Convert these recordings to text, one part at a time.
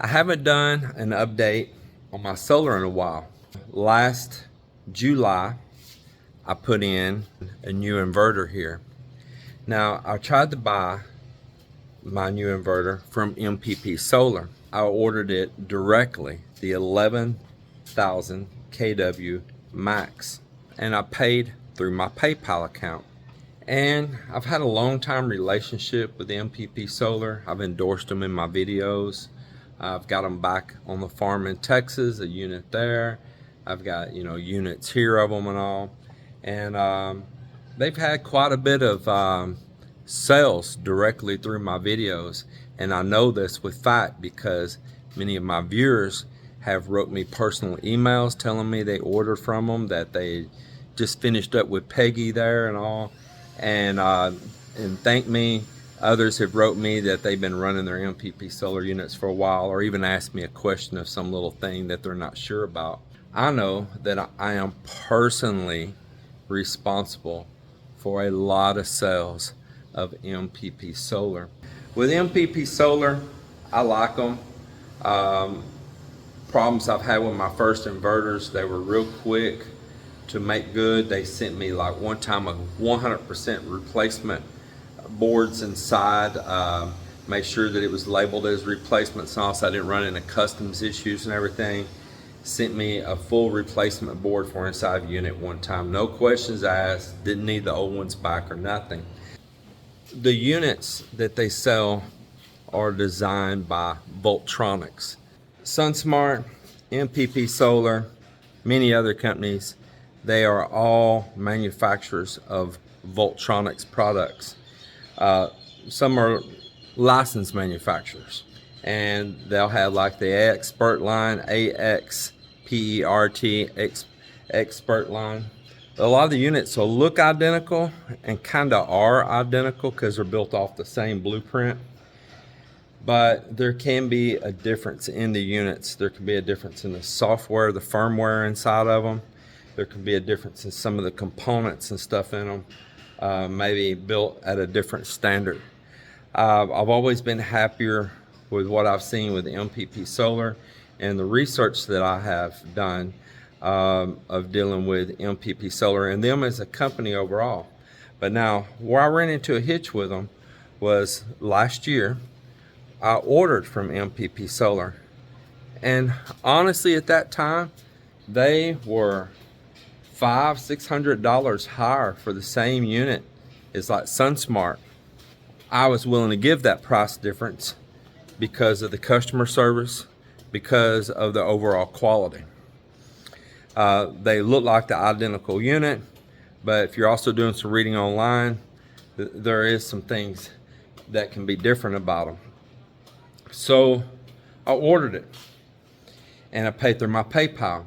I haven't done an update on my solar in a while. Last July, I put in a new inverter here. Now, I tried to buy my new inverter from MPP Solar. I ordered it directly, the 11,000 kW max, and I paid through my PayPal account. And I've had a long time relationship with MPP Solar. I've endorsed them in my videos. I've got them back on the farm in Texas, a unit there. I've got, units here of them and all. And they've had quite a bit of sales directly through my videos. And I know this with fact because many of my viewers have wrote me personal emails telling me they ordered from them, that they just finished up with Peggy there and all. And thank me. Others have wrote me that they've been running their MPP solar units for a while, or even asked me a question of some little thing that they're not sure about. I know that I am personally responsible for a lot of sales of MPP Solar. With MPP Solar, I like them. Problems I've had with my first inverters, they were real quick to make good. They sent me like one time a 100% replacement boards inside, made sure that it was labeled as replacements, and also I didn't run into customs issues and everything. Sent me a full replacement board for inside unit one time, no questions asked, didn't need the old ones back or nothing. The units that they sell are designed by Voltronics. Sunsmart, MPP Solar, many other companies, they are all manufacturers of Voltronics products. Some are licensed manufacturers, and they'll have like the Expert line, AXPERT Expert line. A lot of the units will look identical and kind of are identical because they're built off the same blueprint, but there can be a difference in the units. There can be a difference in the software, the firmware inside of them. There can be a difference in some of the components and stuff in them, maybe built at a different standard. I've always been happier with what I've seen with MPP Solar and the research that I have done of dealing with MPP Solar and them as a company overall. But now, where I ran into a hitch with them was last year. I ordered from MPP Solar, and honestly at that time they were $500-600 higher for the same unit as like Sunsmart. I was willing to give that price difference because of the customer service, because of the overall quality. They look like the identical unit, but if you're also doing some reading online, there is some things that can be different about them. So I ordered it, and I paid through my PayPal.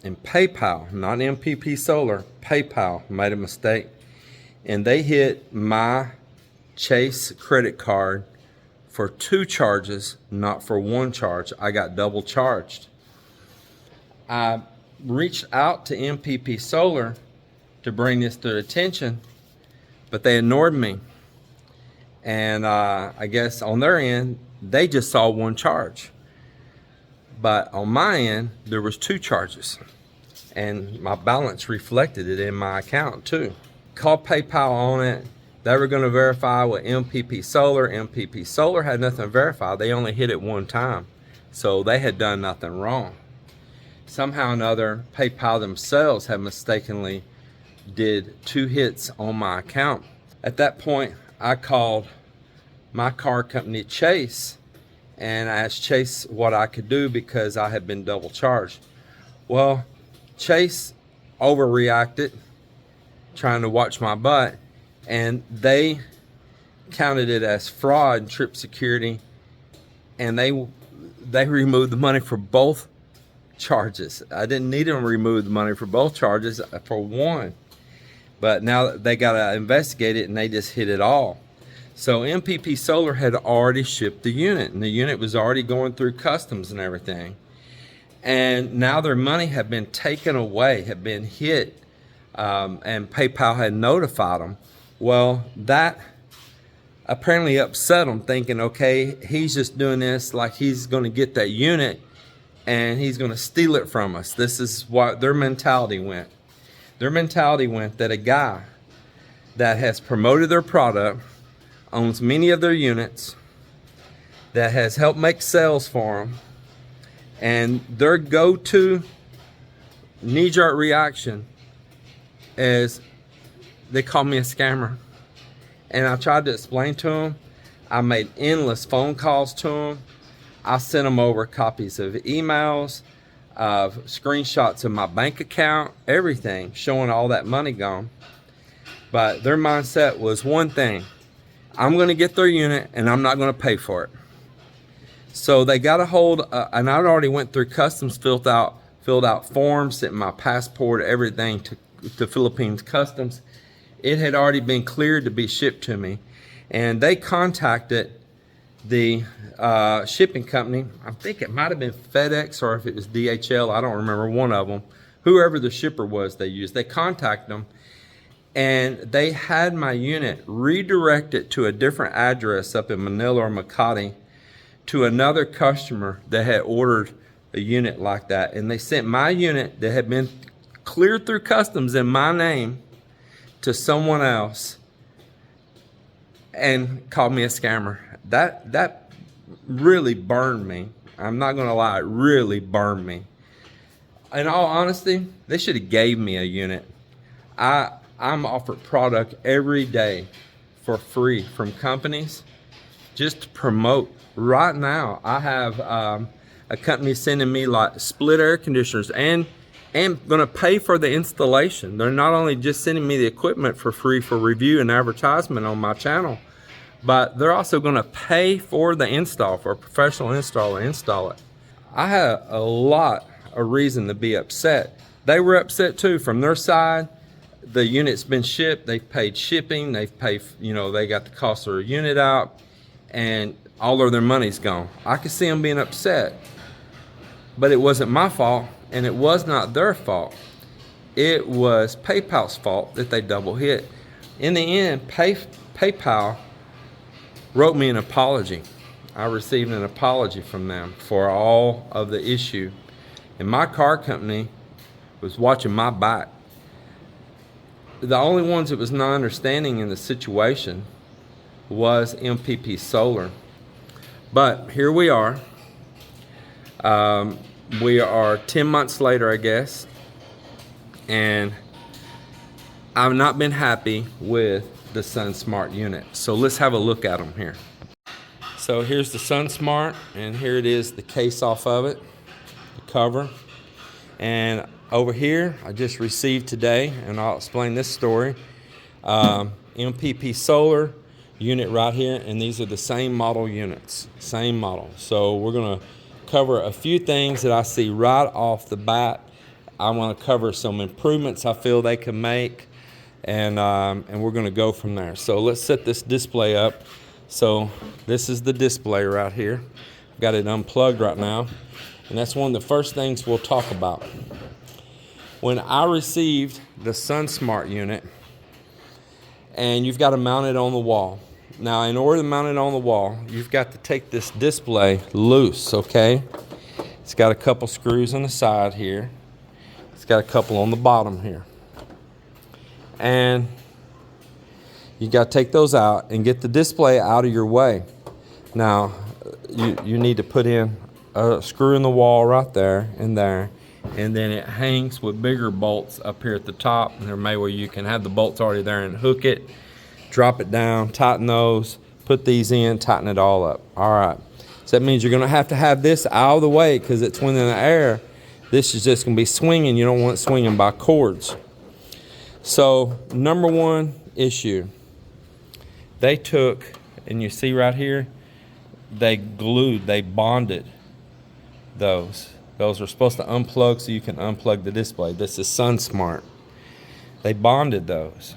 And PayPal, not MPP Solar, PayPal made a mistake, and they hit my Chase credit card for 2 charges, not for 1 charge. I got double charged. I reached out to MPP Solar to bring this to their attention, but they ignored me. And I guess on their end, they just saw 1 charge. But on my end, there was 2 charges, and my balance reflected it in my account too. Called PayPal on it. They were going to verify with MPP Solar. MPP Solar had nothing to verify. They only hit it 1 time, so they had done nothing wrong. Somehow or another, PayPal themselves had mistakenly did 2 hits on my account. At that point, I called my car company, Chase, and I asked Chase what I could do because I had been double charged. Well, Chase overreacted, trying to watch my butt, and they counted it as fraud and trip security, and they removed the money for both charges. I didn't need them to remove the money for both charges, for 1. But now they got to investigate it, and they just hit it all. So MPP Solar had already shipped the unit, and the unit was already going through customs and everything. And now their money had been taken away, had been hit, and PayPal had notified them. Well, that apparently upset them, thinking, okay, he's just doing this like he's going to get that unit and he's going to steal it from us. This is what their mentality went. Their mentality went that a guy that has promoted their product, owns many of their units, that has helped make sales for them, and their go-to knee-jerk reaction is they call me a scammer. And I tried to explain to them. I made endless phone calls to them. I sent them over copies of emails, of screenshots of my bank account, everything, showing all that money gone. But their mindset was one thing: I'm going to get their unit and I'm not going to pay for it. So they got a hold, and I already went through customs, filled out forms, sent my passport, everything to Philippines customs. It had already been cleared to be shipped to me, and they contacted the shipping company. I think it might have been FedEx, or if it was DHL, I don't remember, one of them. Whoever the shipper was they used, they contacted them, and they had my unit redirected to a different address up in Manila or Makati to another customer that had ordered a unit like that. And they sent my unit that had been cleared through customs in my name to someone else and called me a scammer. That really burned me. I'm not gonna lie, it really burned me. In all honesty, they should have gave me a unit. I'm offered product every day for free from companies just to promote. Right now, I have a company sending me like split air conditioners and gonna pay for the installation. They're not only just sending me the equipment for free for review and advertisement on my channel, but they're also gonna pay for the install, for a professional installer to install it. I had a lot of reason to be upset. They were upset too from their side. The unit's been shipped, they've paid shipping, they've paid, they got the cost of their unit out, and all of their money's gone. I could see them being upset, but it wasn't my fault, and it was not their fault. It was PayPal's fault that they double hit. In the end, PayPal wrote me an apology. I received an apology from them for all of the issue. And my car company was watching my back. The only ones that was not understanding in the situation was MPP Solar. But here we are. We are 10 months later, I guess, and I've not been happy with the Sunsmart unit. So let's have a look at them here. So here's the Sunsmart, and here it is, the case off of it, the cover. And over here, I just received today, and I'll explain this story, MPP Solar unit right here, and these are the same model units, same model. So we're gonna cover a few things that I see right off the bat. I want to cover some improvements I feel they can make, and we're going to go from there. So let's set this display up. So this is the display right here. I've got it unplugged right now, and that's one of the first things we'll talk about. When I received the Sunsmart unit, and you've got to mount it on the wall. Now, in order to mount it on the wall, you've got to take this display loose, okay? It's got a couple screws on the side here. It's got a couple on the bottom here. And you got to take those out and get the display out of your way. Now, you need to put in a screw in the wall right there and there. And then it hangs with bigger bolts up here at the top. And there may where you can have the bolts already there and hook it. Drop it down, tighten those, put these in, tighten it all up. All right. So that means you're going to have this out of the way because it's when in the air, this is just going to be swinging. You don't want it swinging by cords. So number one issue, they took, and you see right here, they bonded those. Those are supposed to unplug so you can unplug the display. This is Sunsmart. They bonded those.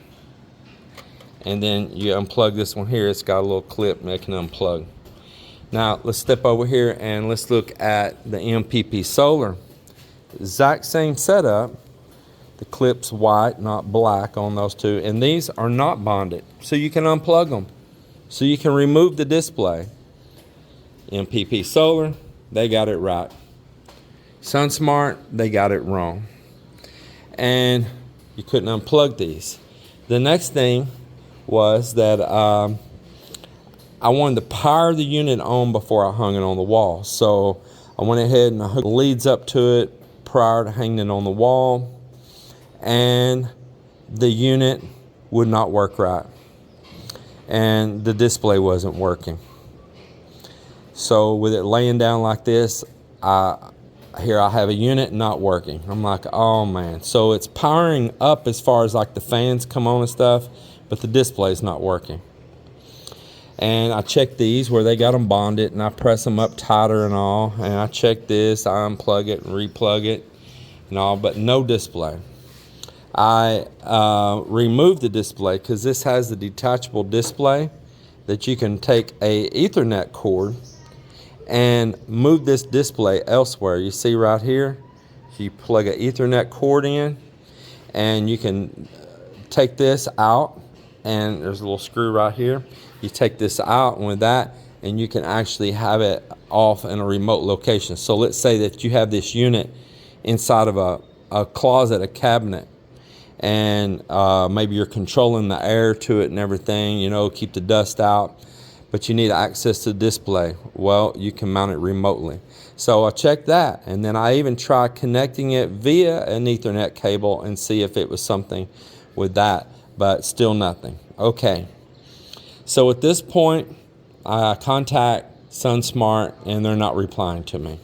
And then you unplug this one here. It's got a little clip and it can unplug. Now let's step over here and let's look at the MPP Solar. Exact same setup. The clip's white, not black on those two. And these are not bonded, so you can unplug them. So you can remove the display. MPP Solar, they got it right. Sunsmart, they got it wrong. And you couldn't unplug these. The next thing was that I wanted to power the unit on before I hung it on the wall. So I went ahead and I hooked the leads up to it prior to hanging it on the wall, and the unit would not work right, and the display wasn't working. So with it laying down like this, here I have a unit not working. I'm like, oh man. So it's powering up as far as like the fans come on and stuff, but the display's not working. And I checked these where they got them bonded, and I press them up tighter and all, and I check this, I unplug it and replug it and all, but no display. I removed the display because this has the detachable display that you can take a Ethernet cord and move this display elsewhere. You see right here, you plug an Ethernet cord in, and you can take this out, and there's a little screw right here. You take this out, and with that, and you can actually have it off in a remote location. So let's say that you have this unit inside of a closet, a cabinet, and maybe you're controlling the air to it and everything, you know, keep the dust out, but you need access to the display. Well, you can mount it remotely. So I checked that, and then I even tried connecting it via an Ethernet cable and see if it was something with that, but still nothing. Okay, so at this point I contact Sunsmart, and they're not replying to me.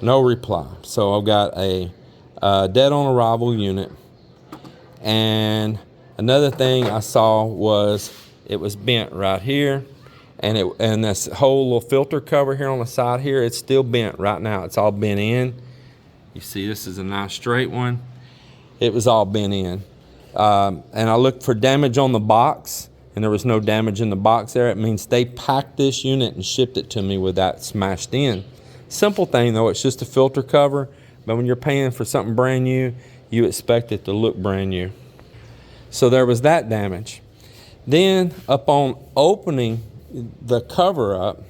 No reply. So I've got a dead on arrival unit. And another thing I saw was it was bent right here, and this whole little filter cover here on the side here, it's still bent right now. It's all bent in. You see, this is a nice straight one. It was all bent in. And I looked for damage on the box, and there was no damage in the box there. It means they packed this unit and shipped it to me with that smashed in. Simple thing though, it's just a filter cover, but when you're paying for something brand new, you expect it to look brand new. So there was that damage. Then upon opening the cover up,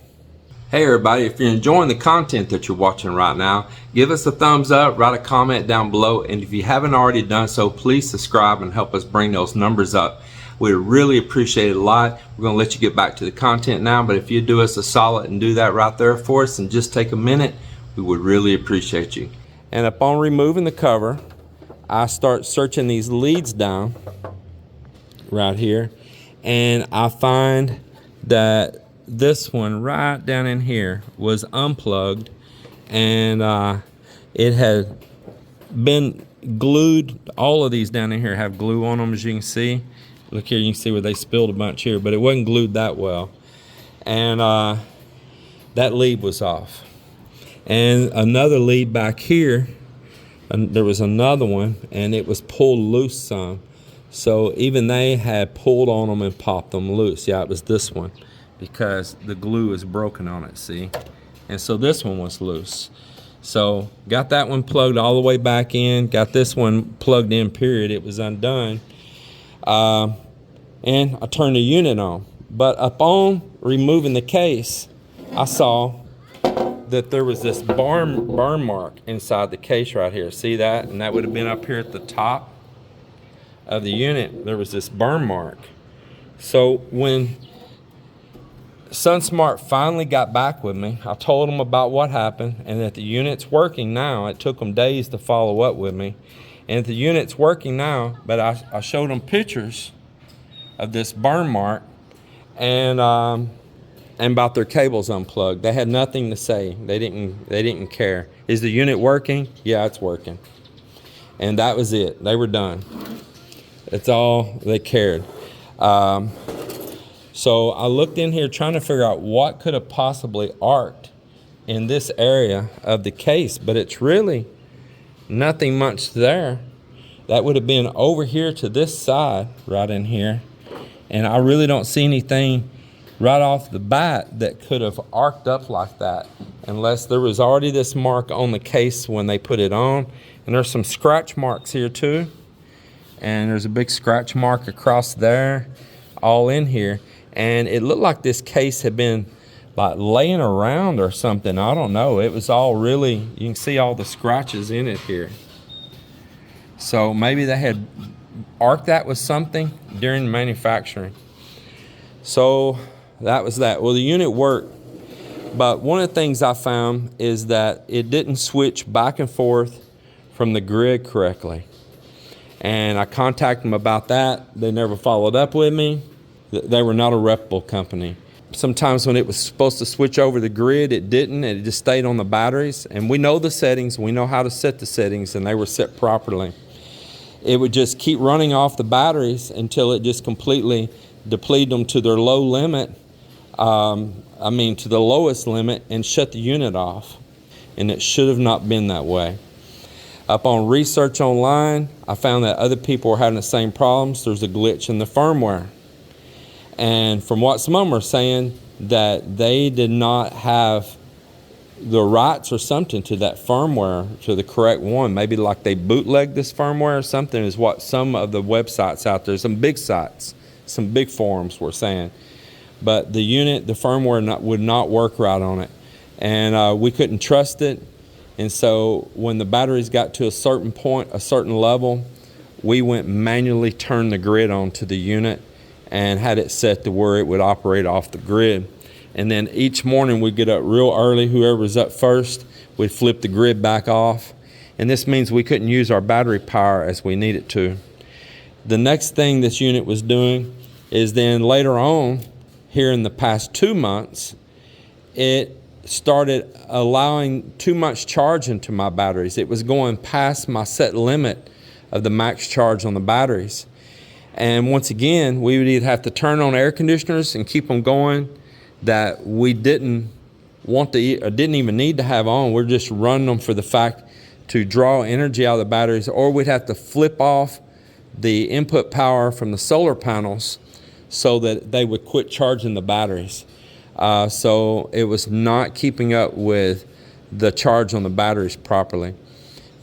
hey everybody, if you're enjoying the content that you're watching right now, give us a thumbs up, write a comment down below, and if you haven't already done so, please subscribe and help us bring those numbers up. We really appreciate it a lot. We're going to let you get back to the content now, but if you do us a solid and do that right there for us and just take a minute, we would really appreciate you. And upon removing the cover, I start searching these leads down right here, and I find that this one right down in here was unplugged, and it had been glued. All of these down in here have glue on them, as you can see. Look here, you can see where they spilled a bunch here, but it wasn't glued that well. And that lead was off. And another lead back here, and there was another one, and it was pulled loose some. So even they had pulled on them and popped them loose. Yeah, it was this one, because the glue is broken on it, see? And so this one was loose. So got that one plugged all the way back in, got this one plugged in, period. It was undone. And I turned the unit on. But upon removing the case, I saw that there was this burn mark inside the case right here. See that? And that would have been up here at the top of the unit. There was this burn mark. So when Sunsmart finally got back with me, I told them about what happened and that the unit's working now. It took them days to follow up with me. And the unit's working now, but I showed them pictures of this burn mark and about their cables unplugged. They had nothing to say. They didn't care. Is the unit working? Yeah, it's working. And that was it. They were done. That's all they cared. So I looked in here trying to figure out what could have possibly arced in this area of the case, but it's really nothing much there. That would have been over here to this side, right in here. And I really don't see anything right off the bat that could have arced up like that, unless there was already this mark on the case when they put it on. And there's some scratch marks here too. And there's a big scratch mark across there, all in here. and it looked like this case had been like laying around or something. I don't know. It was all really, you can see all the scratches in it here. So maybe they had arced that with something during manufacturing. So that was that. Well, the unit worked, but one of the things I found is that it didn't switch back and forth from the grid correctly. And I contacted them about that. They never followed up with me. They were not a reputable company. Sometimes when it was supposed to switch over the grid, it didn't. It just stayed on the batteries. And we know the settings. We know how to set the settings, and they were set properly. It would just keep running off the batteries until it just completely depleted them to their low limit. To the lowest limit, and shut the unit off. And it should have not been that way. Up on research online, I found that other people were having the same problems. There's a glitch in the firmware. And from what some of them are saying, that they did not have the rights or something to that firmware, to the correct one. Maybe like they bootlegged this firmware or something, is what some of the websites out there, some big sites, some big forums were saying. But the unit, the firmware would not work right on it. And we couldn't trust it. And so when the batteries got to a certain point, a certain level, we went manually turned the grid on to the unit and had it set to where it would operate off the grid. And then each morning we'd get up real early. Whoever was up first would flip the grid back off. And this means we couldn't use our battery power as we needed to. The next thing this unit was doing is then later on, here in the past 2 months, it started allowing too much charge into my batteries. It was going past my set limit of the max charge on the batteries. And once again, we would either have to turn on air conditioners and keep them going that we didn't want to, or didn't even need to have on. We're just running them for the fact to draw energy out of the batteries, or we'd have to flip off the input power from the solar panels so that they would quit charging the batteries. So it was not keeping up with the charge on the batteries properly.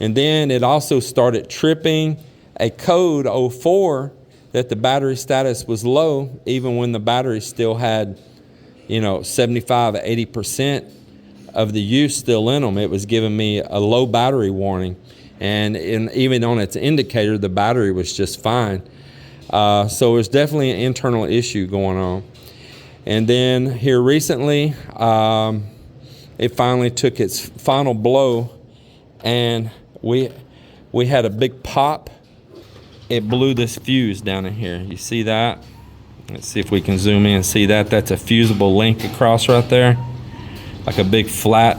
And then it also started tripping a code 04 that the battery status was low, even when the battery still had, 75, 80% of the use still in them. It was giving me a low battery warning. And even on its indicator, the battery was just fine. So it was definitely an internal issue going on. And then here recently, it finally took its final blow, and we had a big pop. It blew this fuse down in here. You see that? Let's see if we can zoom in and see that. That's a fusible link across right there, like a big flat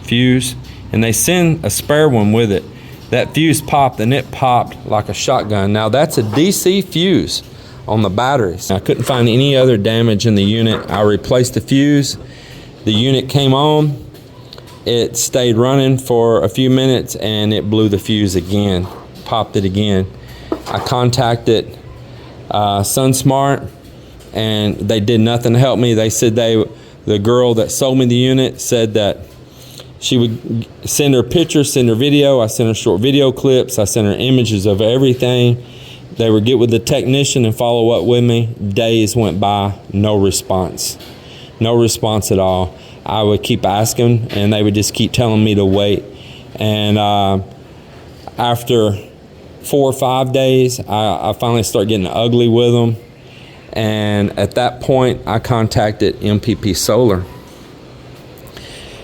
fuse. And they send a spare one with it. That fuse popped, and it popped like a shotgun. Now that's a DC fuse on the batteries. I couldn't find any other damage in the unit. I replaced the fuse. The unit came on. It stayed running for a few minutes, and it blew the fuse again, popped it again. I contacted Sunsmart, and they did nothing to help me. They said the girl that sold me the unit said that she would send her pictures, send her video. I sent her short video clips. I sent her images of everything. They would get with the technician and follow up with me. Days went by, no response. No response at all. I would keep asking, and they would just keep telling me to wait. And after 4 or 5 days, I finally started getting ugly with them. And at that point, I contacted MPP Solar.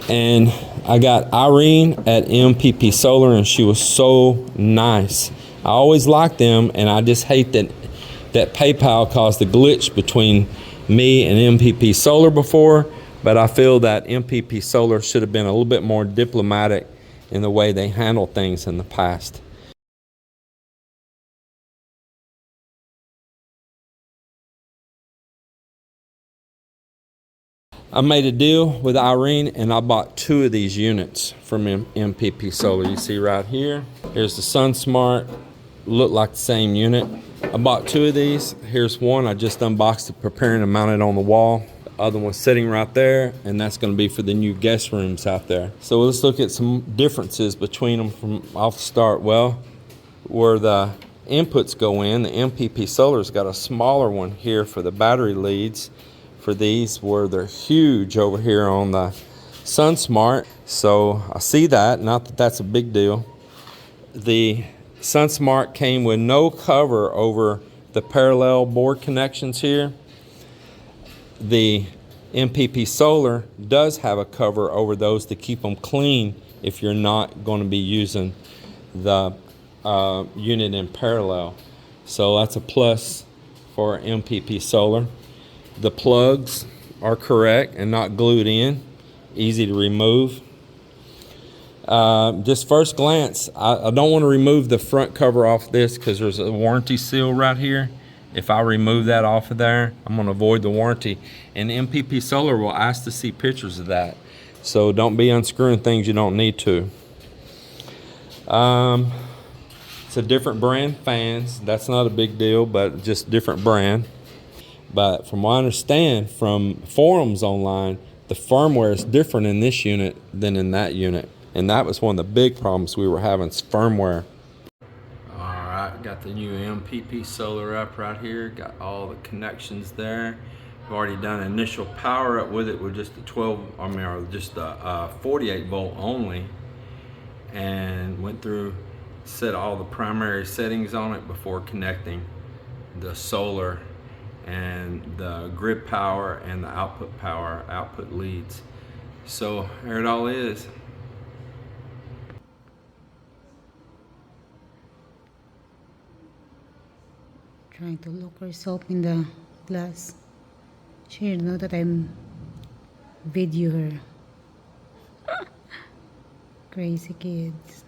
And I got Irene at MPP Solar, and she was so nice. I always liked them, and I just hate that PayPal caused a glitch between me and MPP Solar before, but I feel that MPP Solar should have been a little bit more diplomatic in the way they handled things in the past. I made a deal with Irene, and I bought 2 of these units from MPP Solar. You see right here, here's the Sunsmart, look like the same unit. I bought 2 of these. Here's one I just unboxed it, preparing to mount it on the wall. The other one's sitting right there, and that's going to be for the new guest rooms out there. So let's look at some differences between them from off the start. Well, where the inputs go in. The MPP Solar's got a smaller one here for the battery leads for these, where they're huge over here on the Sunsmart. So I see that, not that that's a big deal. The Sunsmart came with no cover over the parallel board connections here. The MPP Solar does have a cover over those to keep them clean if you're not going to be using the unit in parallel. So that's a plus for MPP Solar. The plugs are correct and not glued in, easy to remove. Just first glance, I don't want to remove the front cover off this because there's a warranty seal right here. If I remove that off of there, I'm going to avoid the warranty. And MPP Solar will ask to see pictures of that. So don't be unscrewing things you don't need to. It's a different brand fans. That's not a big deal, but just different brand. But from what I understand from forums online, the firmware is different in this unit than in that unit. And that was one of the big problems we were having, is firmware. Alright, got the new MPP Solar up right here. Got all the connections there. I've already done initial power up with it with just a 48 volt only. And went through, set all the primary settings on it before connecting the solar and the grid power and the output power, output leads. So there it all is. Trying to look herself in the glass. She didn't know that I'm video her. Crazy kids.